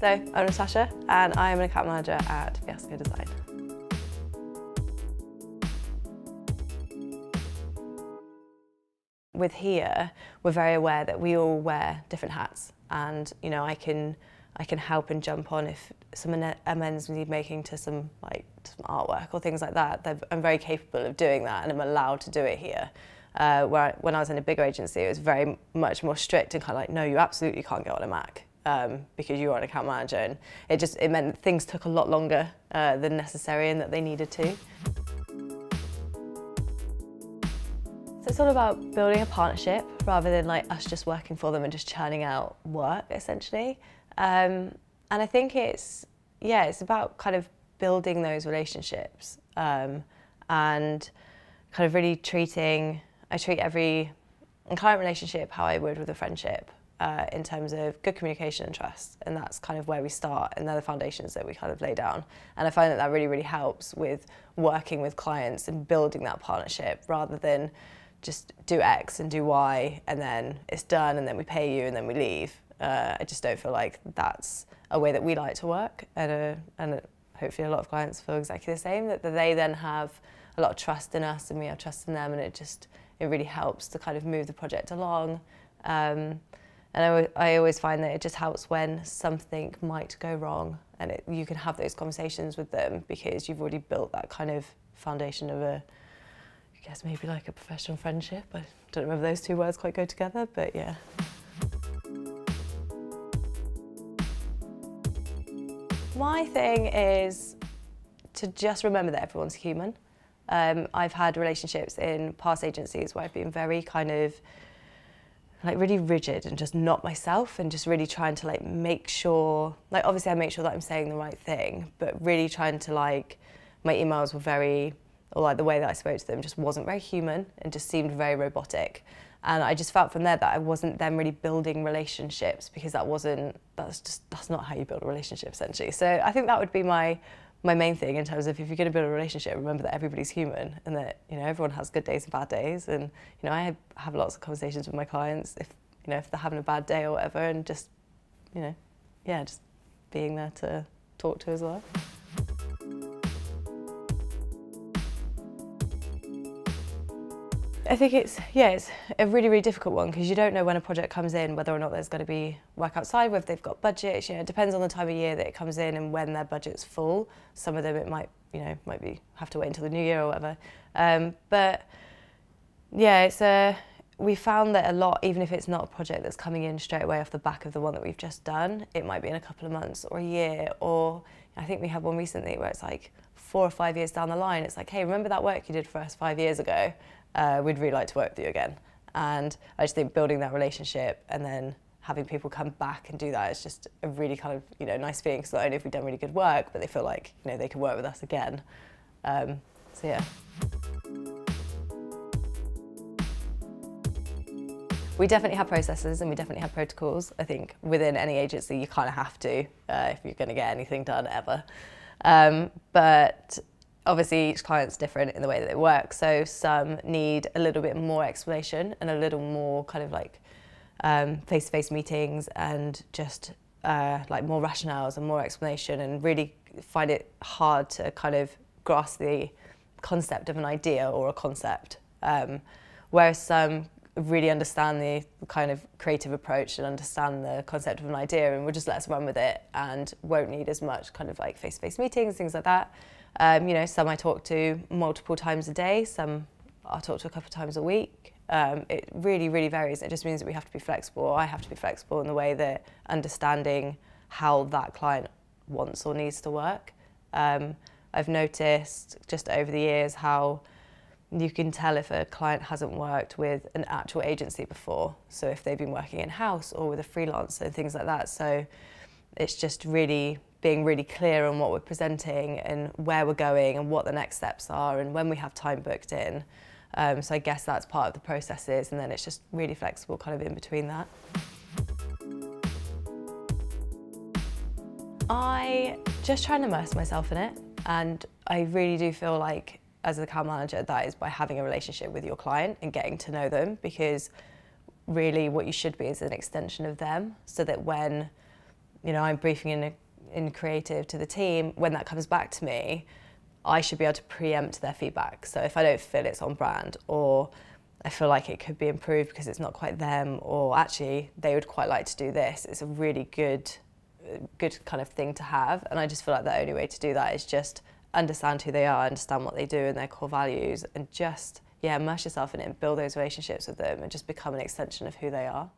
So I'm Natasha and I'm an account manager at Fiasco Design. With here, we're very aware that we all wear different hats, and I can help and jump on if some amends need making to some artwork or things like that. I'm very capable of doing that, and I'm allowed to do it here. When I was in a bigger agency, it was very much more strict and kind of like, no, you absolutely can't get on a Mac because you're an account manager, and it meant that things took a lot longer than necessary and that they needed to. So it's all about building a partnership rather than us just working for them and just churning out work, essentially. And I think it's about kind of building those relationships and kind of really I treat every client relationship how I would with a friendship in terms of good communication and trust. And that's kind of where we start, and they're the foundations that we kind of lay down. And I find that really, really helps with working with clients and building that partnership rather than just do X and do Y and then it's done and then we pay you and then we leave. I just don't feel like that's a way that we like to work, and hopefully a lot of clients feel exactly the same, that they then have a lot of trust in us and we have trust in them, and it really helps to kind of move the project along. And I always find that it just helps when something might go wrong, and you can have those conversations with them because you've already built that kind of foundation of I guess maybe like a professional friendship. I don't know if those two words quite go together, but yeah. My thing is to just remember that everyone's human. I've had relationships in past agencies where I've been very kind of really rigid and just not myself, and just really trying to make sure, obviously I make sure that I'm saying the right thing, but really trying to my emails were very, or the way that I spoke to them just wasn't very human and just seemed very robotic. And I just felt from there that I wasn't then really building relationships, because that's not how you build a relationship, essentially. So I think that would be my main thing in terms of, if you're going to build a relationship, remember that everybody's human and that everyone has good days and bad days. And I have lots of conversations with my clients if they're having a bad day or whatever, and just just being there to talk to as well. I think it's a really, really difficult one, because you don't know when a project comes in whether or not there's going to be work outside, whether they've got budgets. It depends on the time of year that it comes in and when their budget's full. Some of them it might have to wait until the new year or whatever. But yeah, we found that a lot, even if it's not a project that's coming in straight away off the back of the one that we've just done, it might be in a couple of months or a year, or I think we had one recently where it's 4 or 5 years down the line. It's hey, remember that work you did for us 5 years ago? We'd really like to work with you again. And I just think building that relationship and then having people come back and do that is just a really kind of nice feeling, because not only have we done really good work, but they feel like they can work with us again. So yeah. We definitely have processes and we definitely have protocols. I think within any agency you kind of have to if you're going to get anything done ever. But obviously each client's different in the way that they work, so some need a little bit more explanation and a little more kind of face-to-face meetings, and just more rationales and more explanation, and really find it hard to kind of grasp the concept of an idea or a concept. Whereas some really understand the kind of creative approach and understand the concept of an idea, and will just let us run with it and won't need as much kind of face-to-face meetings, things like that. Some I talk to multiple times a day, some I'll talk to a couple of times a week. It really, really varies. It just means that we have to be flexible. I have to be flexible in the way that understanding how that client wants or needs to work. I've noticed just over the years how you can tell if a client hasn't worked with an actual agency before. So if they've been working in-house or with a freelancer and things like that. So it's just really being really clear on what we're presenting and where we're going and what the next steps are and when we have time booked in. So I guess that's part of the processes, and then it's just really flexible kind of in between that. I just try and immerse myself in it, and I really do feel like as an account manager that is by having a relationship with your client and getting to know them, because really what you should be is an extension of them, so that when you know, I'm briefing in creative to the team, when that comes back to me, I should be able to preempt their feedback. So if I don't feel it's on brand, or I feel like it could be improved because it's not quite them, or actually they would quite like to do this, it's a really good kind of thing to have. And I just feel like the only way to do that is just understand who they are, understand what they do and their core values, and just, yeah, immerse yourself in it and build those relationships with them and just become an extension of who they are.